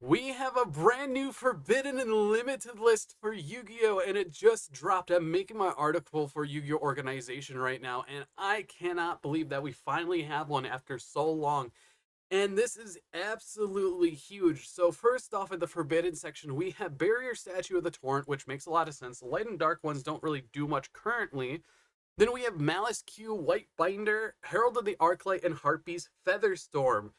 We have a brand new Forbidden and Limited list for Yu-Gi-Oh! And it just dropped. I'm making my article for Yu-Gi-Oh! Organization right now, and I cannot believe that we finally have one after so long. And this is absolutely huge. So first off, in the Forbidden section, we have Barrier Statue of the Torrent, which makes a lot of sense. The Light and Dark ones don't really do much currently. Then we have Malice Q, White Binder, Herald of the Arclight, and Heartbeast Featherstorm.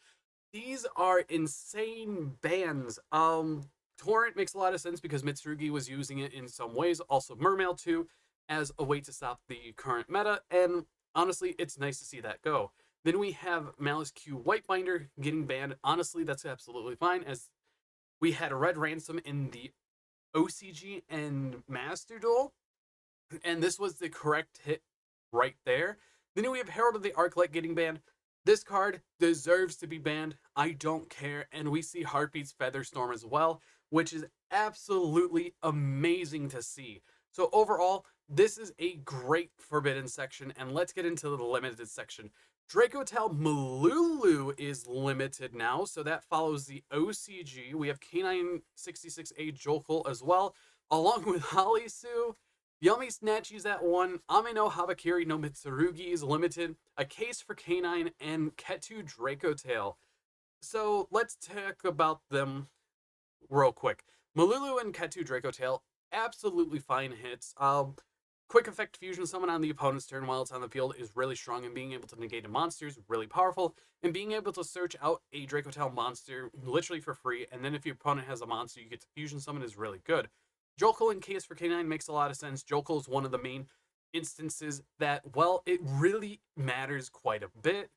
These are insane bands. Torrent makes a lot of sense because Mitsurugi was using it in some ways. Also, Mermail too, as a way to stop the current meta. And honestly, it's nice to see that go. Then we have Malice Q Whitebinder getting banned. Honestly, that's absolutely fine, as we had a Red Ransom in the OCG and Master Duel, and this was the correct hit right there. Then we have Herald of the Arclight getting banned. This card deserves to be banned. I don't care. And we see Heartbeat's Featherstorm as well, which is absolutely amazing to see. So overall, this is a great Forbidden section, and let's get into the limited section. Dracotel Malulu is limited now, so that follows the OCG. We have K966A Jokul as well, along with Holly Sue. Yummy Snatchies at 1, Ame no Habakiri no Mitsurugi is limited, a case for K9, and Ketu Dracotail. So let's talk about them real quick. Malulu and Ketu Dracotail, absolutely fine hits. Quick effect fusion summon on the opponent's turn while it's on the field is really strong, and being able to negate a monster is really powerful, and being able to search out a Dracotail monster literally for free, and then if your opponent has a monster you get to fusion summon is really good. Jokul in case for K9 makes a lot of sense. Jokul is one of the main instances that, well, it really matters quite a bit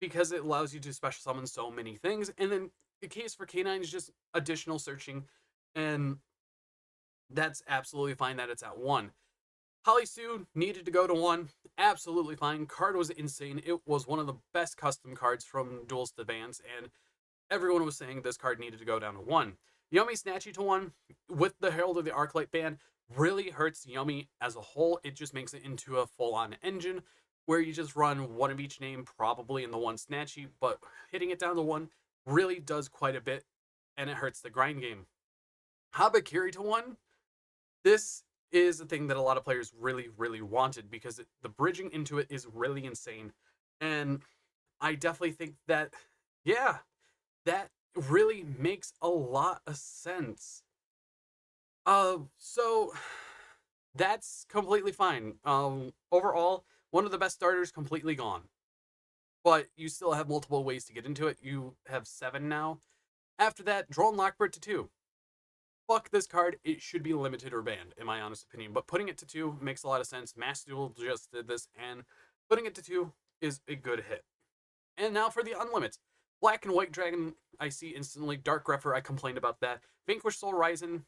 because it allows you to special summon so many things. And then the case for K9 is just additional searching, and that's absolutely fine that it's at 1. Holly Sue needed to go to 1. Absolutely fine. Card was insane. It was one of the best custom cards from Duels to Advance, and everyone was saying this card needed to go down to 1. Yummy Snatchy to 1 with the Herald of the Arclight ban really hurts Yummy as a whole. It just makes it into a full-on engine where you just run one of each name, probably in the one Snatchy, but hitting it down to 1 really does quite a bit, and it hurts the grind game. Habakiri to 1, this is a thing that a lot of players really, really wanted because the bridging into it is really insane. And I definitely think that, yeah, that really makes a lot of sense. So that's completely fine. Overall, one of the best starters completely gone. But you still have multiple ways to get into it. You have 7 now. After that, Drone Lockbird to 2. Fuck this card. It should be limited or banned, in my honest opinion. But putting it to 2 makes a lot of sense. Master Duel just did this, and putting it to 2 is a good hit. And now for the Unlimits. Black and White Dragon, I see instantly. Dark Grepher, I complained about that. Vanquish Soul Ryzen,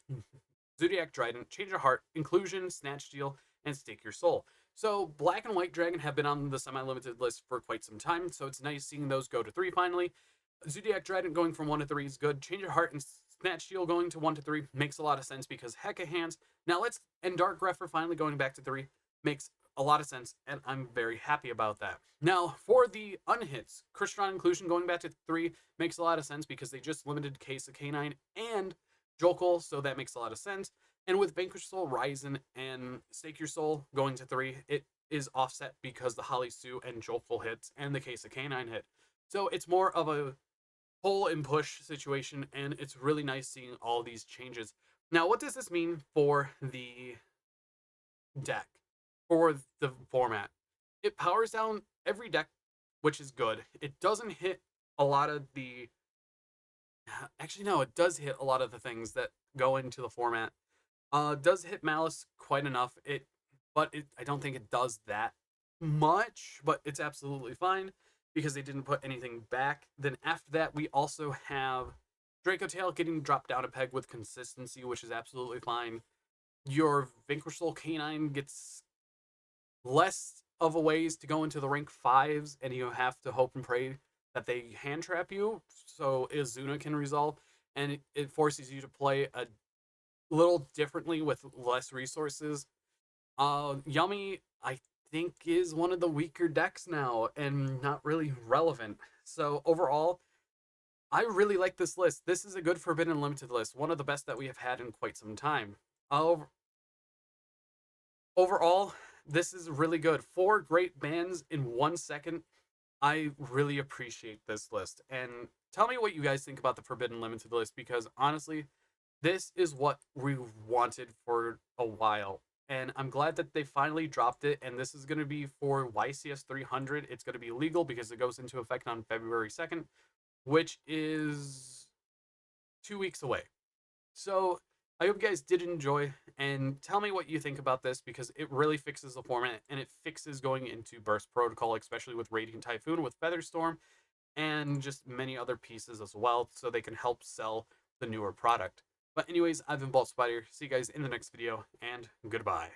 Zodiac Trident, Change of Heart, Inclusion, Snatch Steal, and Stake Your Soul. So Black and White Dragon have been on the semi-limited list for quite some time, so it's nice seeing those go to 3 finally. Zodiac Trident going from 1 to 3 is good. Change of Heart and Snatch Steal going to 1 to 3 makes a lot of sense because heck of hands. And Dark Grepher finally going back to 3 makes a lot of sense, and I'm very happy about that. Now, for the unhits, Crystron Inclusion going back to 3 makes a lot of sense because they just limited case of K9 and Jokul, so that makes a lot of sense. And with Vanquish Soul, Ryzen, and Stake Your Soul going to 3, it is offset because the Holly Sue and Jokul hits and the case of K9 hit. So it's more of a pull and push situation, and it's really nice seeing all these changes. Now, what does this mean for the deck? For the format, it powers down every deck, which is good. It doesn't hit a lot of the, actually no, it does hit a lot of the things that go into the format. It does hit Malice quite enough. I don't think it does that much, but it's absolutely fine because they didn't put anything back. Then after that, we also have Dracotail getting dropped down a peg with consistency, which is absolutely fine. Your Vanquish Soul K9 gets less of a ways to go into the rank 5s, and you have to hope and pray that they hand trap you so Izuna can resolve, and it forces you to play a little differently with less resources. Yummy, I think, is one of the weaker decks now and not really relevant. So overall, I really like this list. This is a good Forbidden Limited list, one of the best that we have had in quite some time. Over- Overall, this is really good. Four great bands in 1 second. I really appreciate this list. And tell me what you guys think about the Forbidden Limited list, because honestly, this is what we wanted for a while. And I'm glad that they finally dropped it. And this is going to be for YCS 300. It's going to be legal because it goes into effect on February 2nd, which is 2 weeks away. So I hope you guys did enjoy, and tell me what you think about this, because it really fixes the format and it fixes going into burst protocol, especially with Radiant Typhoon, with Featherstorm, and just many other pieces as well, so they can help sell the newer product. But anyways, I've been BoltSpider. See you guys in the next video, and goodbye.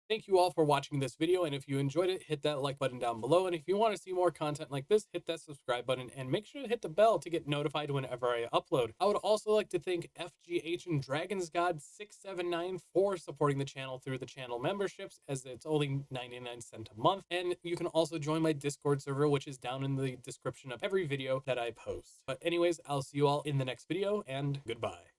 Thank you all for watching this video, and if you enjoyed it, hit that like button down below, and if you want to see more content like this, hit that subscribe button, and make sure to hit the bell to get notified whenever I upload. I would also like to thank FGH and Dragon's God 679 for supporting the channel through the channel memberships, as it's only 99 cents a month, and you can also join my Discord server, which is down in the description of every video that I post. But anyways, I'll see you all in the next video, and goodbye.